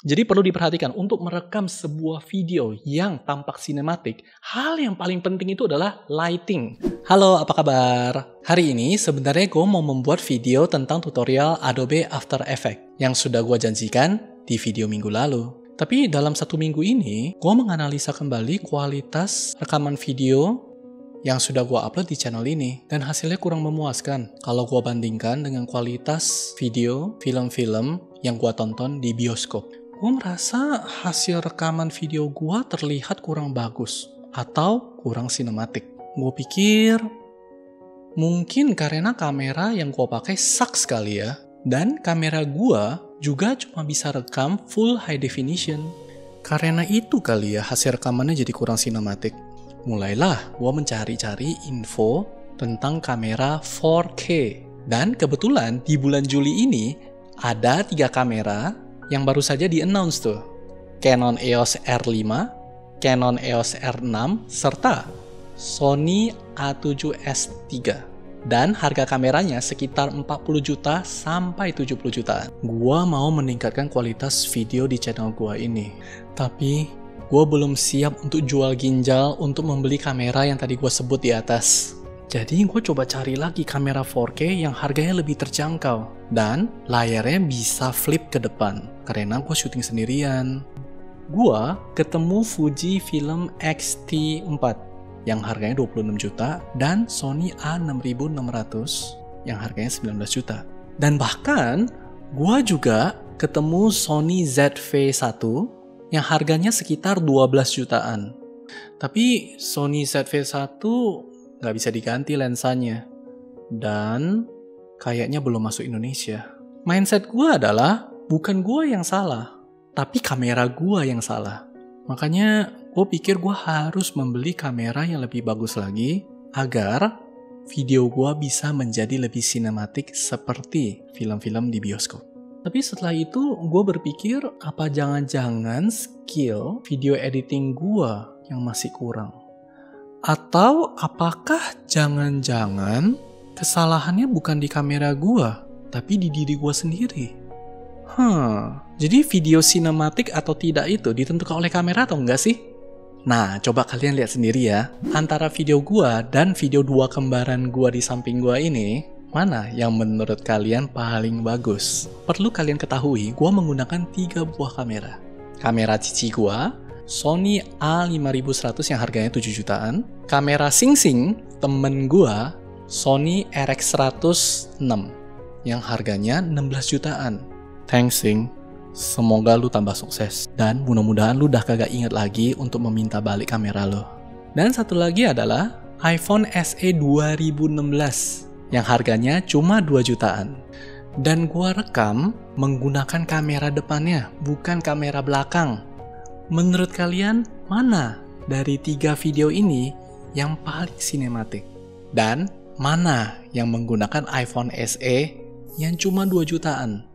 Jadi perlu diperhatikan untuk merekam sebuah video yang tampak sinematik, hal yang paling penting itu adalah lighting. Halo, apa kabar? Hari ini sebenarnya gue mau membuat video tentang tutorial Adobe After Effects yang sudah gue janjikan di video minggu lalu. Tapi dalam 1 minggu ini, gue menganalisa kembali kualitas rekaman video yang sudah gue upload di channel ini. Dan hasilnya kurang memuaskan kalau gue bandingkan dengan kualitas video, film-film yang gue tonton di bioskop. Gue merasa hasil rekaman video gue terlihat kurang bagus atau kurang sinematik. Gue pikir mungkin karena kamera yang gue pakai sucks kali ya. Dan kamera gue juga cuma bisa rekam full high definition. Karena itu kali ya hasil rekamannya jadi kurang sinematik. Mulailah gue mencari-cari info tentang kamera 4K. Dan kebetulan di bulan Juli ini ada 3 kamera yang baru saja di-announce tuh. Canon EOS R5, Canon EOS R6, serta Sony A7S3. Dan harga kameranya sekitar 40 juta sampai 70 jutaan. Gua mau meningkatkan kualitas video di channel gua ini. Tapi gua belum siap untuk jual ginjal untuk membeli kamera yang tadi gua sebut di atas. Jadi gue coba cari lagi kamera 4K yang harganya lebih terjangkau. Dan layarnya bisa flip ke depan. Karena gue syuting sendirian. Gue ketemu Fuji Film X-T4 yang harganya 26 juta. Dan Sony A6600 yang harganya 19 juta. Dan bahkan gue juga ketemu Sony ZV-1 yang harganya sekitar 12 jutaan. Tapi Sony ZV-1 nggak bisa diganti lensanya. Dan kayaknya belum masuk Indonesia. Mindset gue adalah bukan gue yang salah, tapi kamera gue yang salah. Makanya gue pikir gue harus membeli kamera yang lebih bagus lagi agar video gue bisa menjadi lebih sinematik seperti film-film di bioskop. Tapi setelah itu gue berpikir apa jangan-jangan skill video editing gue yang masih kurang. Atau apakah jangan-jangan kesalahannya bukan di kamera gua, tapi di diri gua sendiri? Jadi video sinematik atau tidak itu ditentukan oleh kamera atau enggak sih? Nah, coba kalian lihat sendiri ya. Antara video gua dan video 2 kembaran gua di samping gua ini, mana yang menurut kalian paling bagus? Perlu kalian ketahui, gua menggunakan 3 buah kamera. Kamera cici gua, Sony A5100 yang harganya 7 jutaan. Kamera Sing-Sing temen gua, Sony RX106 yang harganya 16 jutaan. Thanks Sing, semoga lu tambah sukses. Dan mudah-mudahan lu udah kagak inget lagi untuk meminta balik kamera lo. Dan satu lagi adalah iPhone SE 2016 yang harganya cuma 2 jutaan. Dan gua rekam menggunakan kamera depannya, bukan kamera belakang. Menurut kalian, mana dari 3 video ini yang paling sinematik? Dan mana yang menggunakan iPhone SE yang cuma 2 jutaan?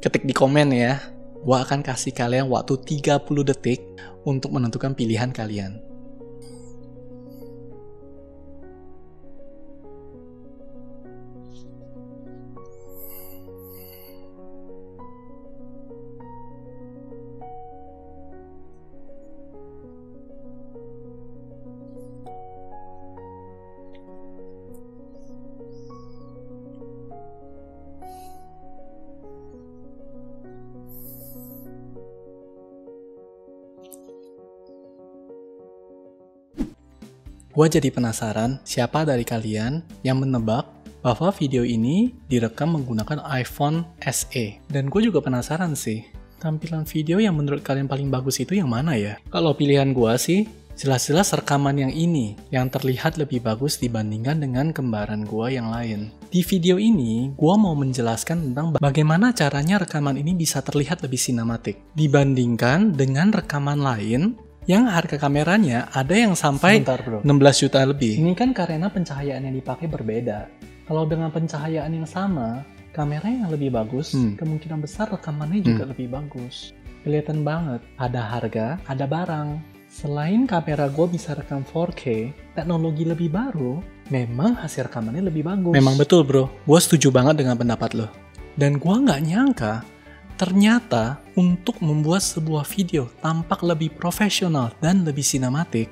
Ketik di komen ya. Gua akan kasih kalian waktu 30 detik untuk menentukan pilihan kalian. Gua jadi penasaran siapa dari kalian yang menebak bahwa video ini direkam menggunakan iPhone SE. Dan gue juga penasaran sih, tampilan video yang menurut kalian paling bagus itu yang mana ya? Kalau pilihan gua sih, jelas-jelas rekaman yang ini yang terlihat lebih bagus dibandingkan dengan kembaran gua yang lain. Di video ini, gua mau menjelaskan tentang bagaimana caranya rekaman ini bisa terlihat lebih sinematik dibandingkan dengan rekaman lain yang harga kameranya ada yang sampai 16 juta lebih. Ini kan karena pencahayaan yang dipakai berbeda. Kalau dengan pencahayaan yang sama, kameranya yang lebih bagus, kemungkinan besar rekamannya juga lebih bagus. Kelihatan banget, ada harga, ada barang. Selain kamera gue bisa rekam 4K, teknologi lebih baru, memang hasil rekamannya lebih bagus. Memang betul bro, gue setuju banget dengan pendapat lo. Dan gue nggak nyangka, Ternyata untuk membuat sebuah video tampak lebih profesional dan lebih sinematik,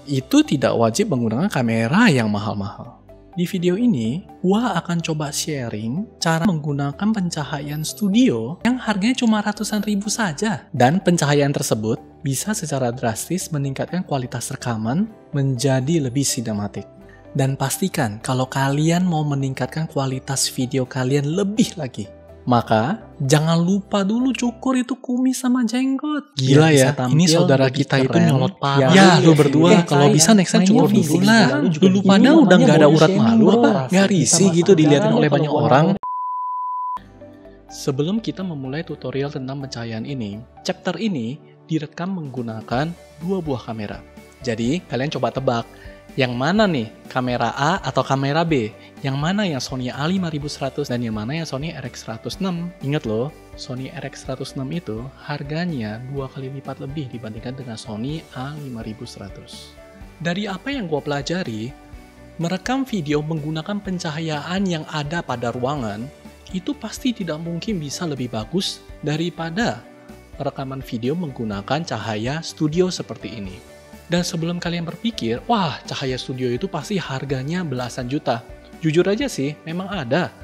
itu tidak wajib menggunakan kamera yang mahal-mahal. Di video ini, gua akan coba sharing cara menggunakan pencahayaan studio yang harganya cuma ratusan ribu saja. Dan pencahayaan tersebut bisa secara drastis meningkatkan kualitas rekaman menjadi lebih sinematik. Dan pastikan kalau kalian mau meningkatkan kualitas video kalian lebih lagi, maka jangan lupa dulu cukur itu kumis sama jenggot. Gila ya, ini saudara kita itu nyolot parah. Ya, lu berdua kalau bisa next time cukur dulu lah. Dulu pada udah nggak ada urat malu apa? Nggak risih gitu dilihatin oleh banyak orang. Sebelum kita memulai tutorial tentang pencahayaan ini, chapter ini direkam menggunakan 2 buah kamera. Jadi, kalian coba tebak, yang mana nih kamera A atau kamera B? Yang mana yang Sony A5100 dan yang mana yang Sony RX106? Ingat loh, Sony RX106 itu harganya 2 kali lipat lebih dibandingkan dengan Sony A5100. Dari apa yang gue pelajari, merekam video menggunakan pencahayaan yang ada pada ruangan itu pasti tidak mungkin bisa lebih bagus daripada rekaman video menggunakan cahaya studio seperti ini. Dan sebelum kalian berpikir, wah cahaya studio itu pasti harganya belasan juta. Jujur aja sih, memang ada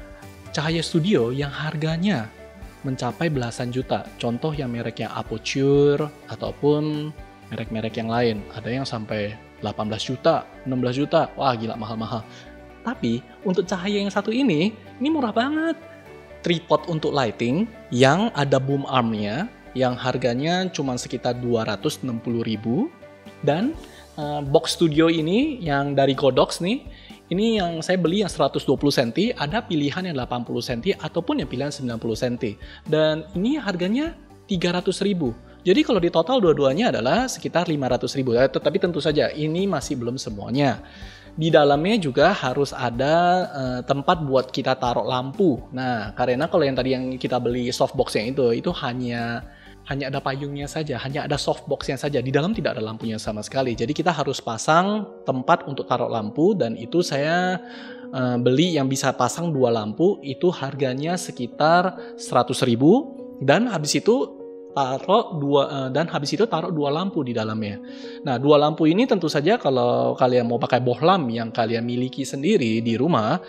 cahaya studio yang harganya mencapai belasan juta. Contoh yang mereknya Aputure ataupun merek-merek yang lain. Ada yang sampai 18 juta, 16 juta. Wah gila mahal-mahal. Tapi untuk cahaya yang satu ini murah banget. Tripod untuk lighting yang ada boom armnya yang harganya cuma sekitar 260.000. Dan box studio ini yang dari Godox nih, ini yang saya beli yang 120 cm, ada pilihan yang 80 cm ataupun yang pilihan 90 cm. Dan ini harganya 300.000. Jadi kalau di total dua-duanya adalah sekitar 500.000. Tetapi tentu saja ini masih belum semuanya. Di dalamnya juga harus ada tempat buat kita taruh lampu. Nah, karena kalau yang tadi yang kita beli softbox-nya itu hanya ada payungnya saja, hanya ada softbox-nya saja. Di dalam tidak ada lampunya sama sekali. Jadi kita harus pasang tempat untuk taruh lampu dan itu saya beli yang bisa pasang 2 lampu itu harganya sekitar 100.000 dan habis itu taruh 2 lampu di dalamnya. Nah, 2 lampu ini tentu saja kalau kalian mau pakai bohlam yang kalian miliki sendiri di rumah,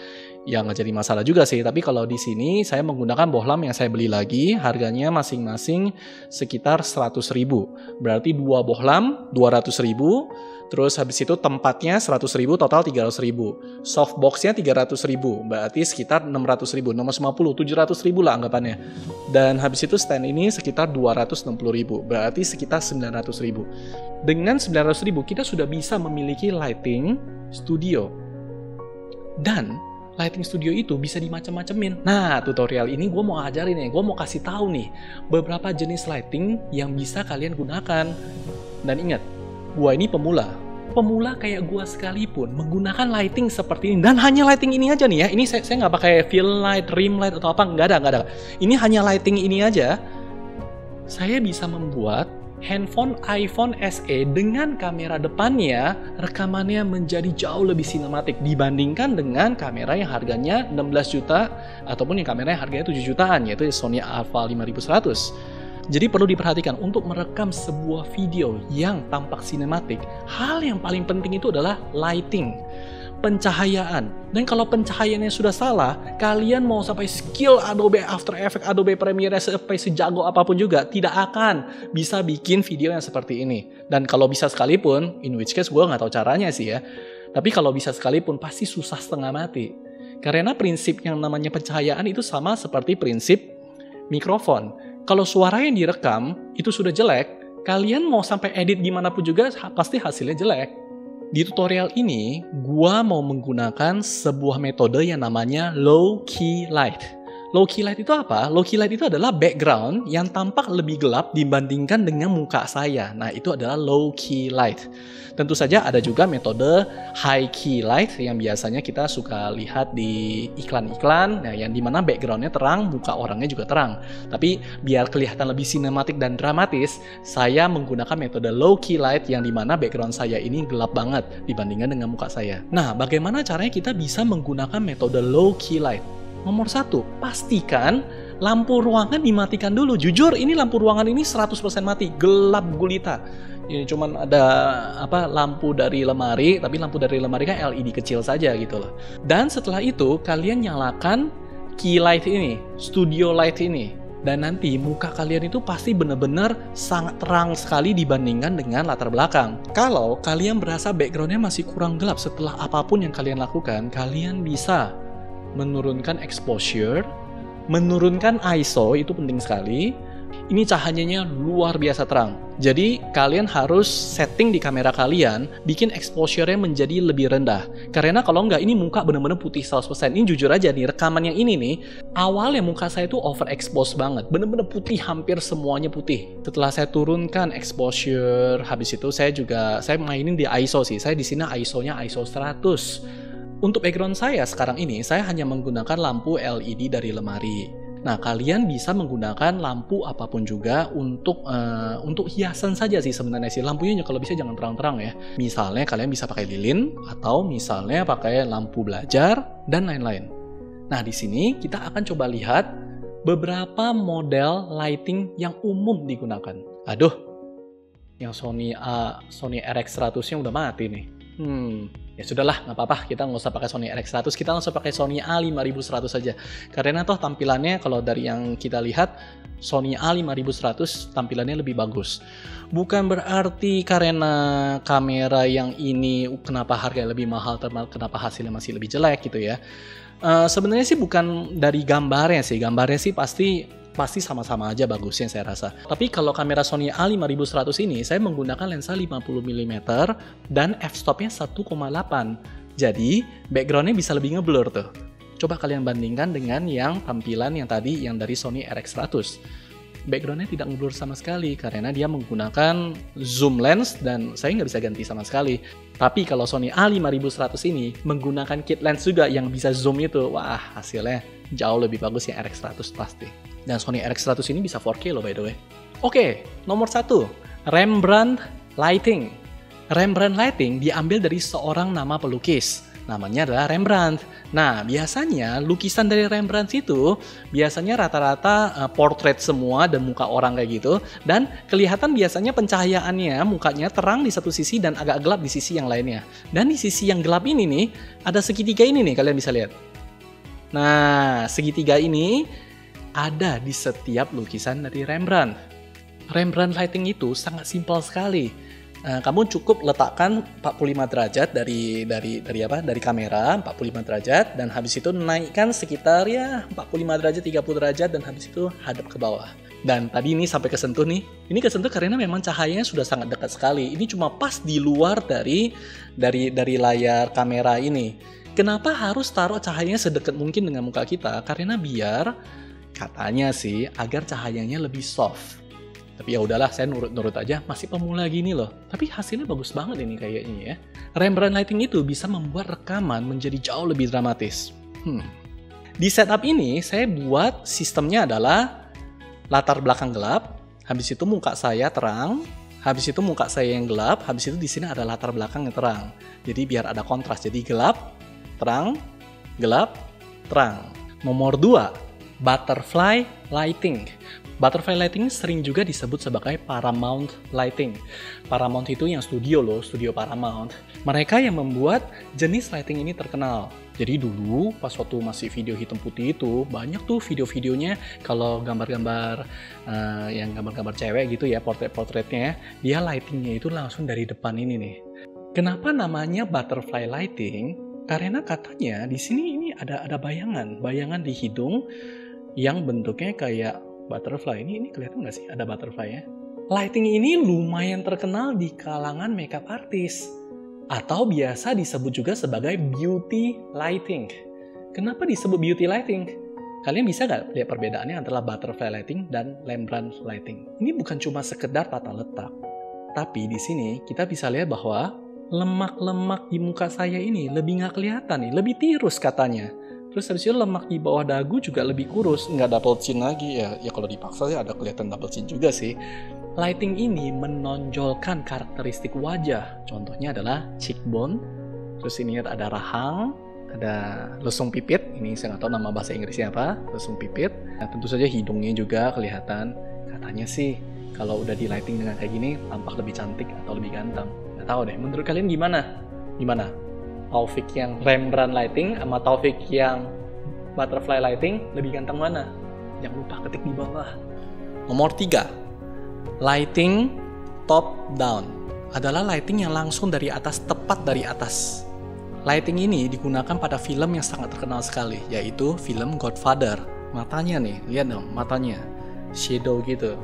ya nggak jadi masalah juga sih. Tapi kalau di sini saya menggunakan bohlam yang saya beli lagi, harganya masing-masing sekitar 100.000. Berarti 2 bohlam 200.000, terus habis itu tempatnya 100.000, total 300.000. Softboxnya 300.000, berarti sekitar 600.000, 650, 700.000 lah anggapannya. Dan habis itu stand ini sekitar 260.000, berarti sekitar 900.000. Dengan 900.000 kita sudah bisa memiliki lighting studio. Dan lighting studio itu bisa dimacam-macamin. Nah, tutorial ini gue mau ajarin nih, gue mau kasih tahu nih beberapa jenis lighting yang bisa kalian gunakan. Dan ingat, gue ini pemula kayak gue sekalipun menggunakan lighting seperti ini. Dan hanya lighting ini aja nih ya. Ini saya nggak pakai fill light, rim light atau apa, nggak ada. Ini hanya lighting ini aja. Saya bisa membuat handphone iPhone SE dengan kamera depannya rekamannya menjadi jauh lebih sinematik dibandingkan dengan kamera yang harganya 16 juta ataupun yang kamera yang harganya 7 jutaan, yaitu Sony A5100. Jadi perlu diperhatikan untuk merekam sebuah video yang tampak sinematik, hal yang paling penting itu adalah lighting, pencahayaan. Dan kalau pencahayaannya sudah salah, kalian mau sampai skill Adobe After Effects, Adobe Premiere sampai sejago apapun juga, tidak akan bisa bikin video yang seperti ini. Dan kalau bisa sekalipun, in which case gue nggak tahu caranya sih ya, tapi kalau bisa sekalipun pasti susah setengah mati. Karena prinsip yang namanya pencahayaan itu sama seperti prinsip mikrofon. Kalau suara yang direkam itu sudah jelek, kalian mau sampai edit gimana pun juga pasti hasilnya jelek. Di tutorial ini, gua mau menggunakan sebuah metode yang namanya low key light. Low key light itu apa? Low key light itu adalah background yang tampak lebih gelap dibandingkan dengan muka saya. Nah, itu adalah low key light. Tentu saja ada juga metode high key light yang biasanya kita suka lihat di iklan-iklan, nah, yang dimana backgroundnya terang, muka orangnya juga terang. Tapi biar kelihatan lebih sinematik dan dramatis, saya menggunakan metode low key light yang dimana background saya ini gelap banget dibandingkan dengan muka saya. Nah, bagaimana caranya kita bisa menggunakan metode low key light? Nomor 1, pastikan lampu ruangan dimatikan dulu. Jujur ini lampu ruangan ini 100% mati, gelap gulita. Ini cuman ada lampu dari lemari, tapi lampu dari lemari kan LED kecil saja gitu loh. Dan setelah itu kalian nyalakan key light ini, studio light ini. Dan nanti muka kalian itu pasti benar-benar sangat terang sekali dibandingkan dengan latar belakang. Kalau kalian berasa backgroundnya masih kurang gelap setelah apapun yang kalian lakukan, kalian bisa menurunkan exposure, menurunkan ISO, itu penting sekali. Ini cahayanya luar biasa terang. Jadi kalian harus setting di kamera kalian, bikin exposure-nya menjadi lebih rendah. Karena kalau nggak, ini muka bener-bener putih 100%. Ini jujur aja nih, rekaman yang ini nih, awalnya muka saya itu overexpose banget. Bener-bener putih, hampir semuanya putih. Setelah saya turunkan exposure, habis itu saya mainin di ISO sih. Saya di sini ISO-nya ISO 100. Untuk background saya sekarang ini, saya hanya menggunakan lampu LED dari lemari. Nah, kalian bisa menggunakan lampu apapun juga untuk hiasan saja sih sebenarnya sih. Lampunya kalau bisa jangan terang-terang ya. Misalnya kalian bisa pakai lilin atau misalnya pakai lampu belajar dan lain-lain. Nah, di sini kita akan coba lihat beberapa model lighting yang umum digunakan. Aduh, yang Sony RX100-nya udah mati nih. Ya sudahlah, nggak apa-apa, kita nggak usah pakai Sony RX100, kita langsung pakai Sony A5100 saja. Karena toh tampilannya kalau dari yang kita lihat, Sony A5100 tampilannya lebih bagus. Bukan berarti karena kamera yang ini kenapa harganya lebih mahal, kenapa hasilnya masih lebih jelek gitu ya. Sebenarnya sih bukan dari gambarnya sih pasti sama-sama aja bagusnya saya rasa. Tapi kalau kamera Sony A5100 ini, saya menggunakan lensa 50mm dan f-stopnya 1,8. Jadi, backgroundnya bisa lebih ngeblur tuh. Coba kalian bandingkan dengan yang tampilan yang tadi, yang dari Sony RX100. Backgroundnya tidak ngeblur sama sekali, karena dia menggunakan zoom lens dan saya nggak bisa ganti sama sekali. Tapi kalau Sony A5100 ini, menggunakan kit lens juga yang bisa zoom itu, wah hasilnya jauh lebih bagus yang RX100 pasti. Dan Sony RX100 ini bisa 4K loh by the way. Oke, nomor 1, Rembrandt Lighting. Rembrandt Lighting diambil dari seorang nama pelukis. Namanya adalah Rembrandt. Nah, biasanya lukisan dari Rembrandt itu biasanya rata-rata portrait semua dan muka orang kayak gitu. Dan kelihatan biasanya pencahayaannya, mukanya terang di satu sisi dan agak gelap di sisi yang lainnya. Dan di sisi yang gelap ini nih, ada segitiga ini nih, kalian bisa lihat. Nah, segitiga ini ada di setiap lukisan dari Rembrandt. Rembrandt lighting itu sangat simpel sekali. Kamu cukup letakkan 45 derajat dari kamera, 45 derajat, dan habis itu naikkan sekitar 45 derajat, 30 derajat, dan habis itu hadap ke bawah. Dan tadi ini sampai kesentuh nih. Ini kesentuh karena memang cahayanya sudah sangat dekat sekali. Ini cuma pas di luar dari layar kamera ini. Kenapa harus taruh cahayanya sedekat mungkin dengan muka kita? Karena biar katanya sih agar cahayanya lebih soft. Tapi ya udahlah, saya nurut aja, masih pemula gini loh. Tapi hasilnya bagus banget ini kayaknya ya. Rembrandt lighting itu bisa membuat rekaman menjadi jauh lebih dramatis. Di setup ini saya buat sistemnya adalah latar belakang gelap, habis itu muka saya terang, habis itu muka saya yang gelap, habis itu di sini ada latar belakang yang terang. Jadi biar ada kontras, jadi gelap, terang, gelap, terang. Nomor 2, butterfly lighting. Butterfly lighting sering juga disebut sebagai Paramount lighting. Paramount itu yang studio Paramount. Mereka yang membuat jenis lighting ini terkenal. Jadi dulu pas waktu masih video hitam putih itu, banyak tuh video-videonya kalau gambar-gambar yang gambar-gambar cewek gitu ya, portret-portretnya, dia lightingnya itu langsung dari depan ini nih. Kenapa namanya butterfly lighting? Karena katanya di sini ini ada bayangan di hidung yang bentuknya kayak butterfly. Ini kelihatan nggak sih ada butterfly-nya? Lighting ini lumayan terkenal di kalangan makeup artist atau biasa disebut juga sebagai beauty lighting. Kenapa disebut beauty lighting? Kalian bisa nggak lihat perbedaannya antara butterfly lighting dan Rembrandt lighting? Ini bukan cuma sekedar tata letak, tapi di sini kita bisa lihat bahwa lemak-lemak di muka saya ini lebih nggak kelihatan nih, lebih tirus katanya. Terus habis itu lemak di bawah dagu juga lebih kurus, nggak double chin lagi ya kalau dipaksa ya ada kelihatan double chin juga sih. Lighting ini menonjolkan karakteristik wajah. Contohnya adalah cheekbone, terus ini ada rahang, Ada lesung pipit, ini saya nggak tahu nama bahasa Inggrisnya apa, lesung pipit. Nah, tentu saja hidungnya juga kelihatan. Katanya sih kalau udah di lighting dengan kayak gini tampak lebih cantik atau lebih ganteng. Nggak tahu deh, menurut kalian gimana? Gimana? Taufik yang Rembrandt lighting sama Taufik yang butterfly lighting lebih ganteng mana? Jangan lupa ketik di bawah. Nomor 3, lighting top down adalah lighting yang langsung dari atas, tepat dari atas. Lighting ini digunakan pada film yang sangat terkenal sekali, yaitu film Godfather. Matanya nih, lihat dong matanya, shadow gitu.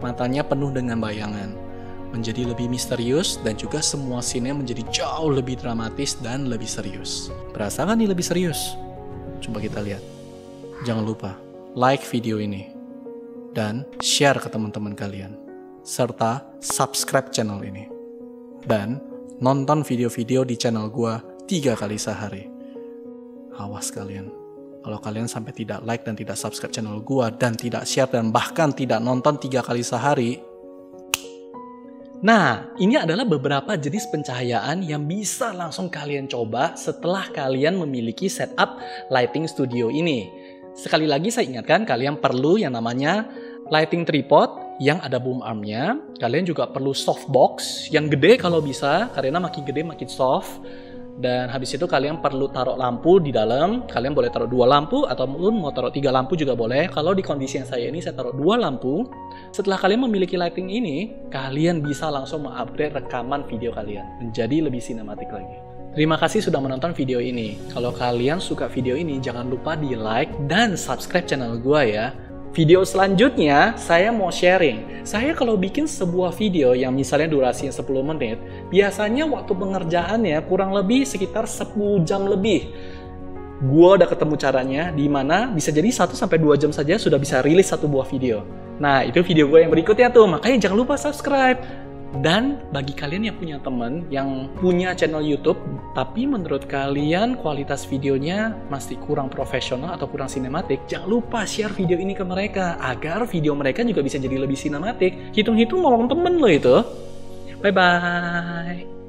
Matanya penuh dengan bayangan, menjadi lebih misterius dan juga semua scene-nya menjadi jauh lebih dramatis dan lebih serius. Berasa kan nih lebih serius? Coba kita lihat. Jangan lupa like video ini dan share ke teman-teman kalian, serta subscribe channel ini dan nonton video-video di channel gua 3 kali sehari. Awas kalian, kalau kalian sampai tidak like dan tidak subscribe channel gua dan tidak share dan bahkan tidak nonton 3 kali sehari. Nah, ini adalah beberapa jenis pencahayaan yang bisa langsung kalian coba setelah kalian memiliki setup lighting studio ini. Sekali lagi saya ingatkan, kalian perlu yang namanya lighting tripod yang ada boom armnya. Kalian juga perlu softbox yang gede kalau bisa, karena makin gede makin soft. Dan habis itu kalian perlu taruh lampu di dalam. Kalian boleh taruh 2 lampu ataupun mau taruh 3 lampu juga boleh. Kalau di kondisi yang saya ini, saya taruh 2 lampu. Setelah kalian memiliki lighting ini, kalian bisa langsung mengupgrade rekaman video kalian menjadi lebih sinematik lagi. Terima kasih sudah menonton video ini. Kalau kalian suka video ini, jangan lupa di like dan subscribe channel gua ya. Video selanjutnya, saya mau sharing. Saya kalau bikin sebuah video yang misalnya durasinya 10 menit, biasanya waktu pengerjaannya kurang lebih sekitar 10 jam lebih. Gua udah ketemu caranya, di mana bisa jadi 1-2 jam saja sudah bisa rilis satu buah video. Nah, itu video gue yang berikutnya tuh, makanya jangan lupa subscribe. Dan bagi kalian yang punya teman yang punya channel YouTube, tapi menurut kalian kualitas videonya masih kurang profesional atau kurang sinematik, jangan lupa share video ini ke mereka, agar video mereka juga bisa jadi lebih sinematik. Hitung-hitung nolong temen lo itu. Bye-bye.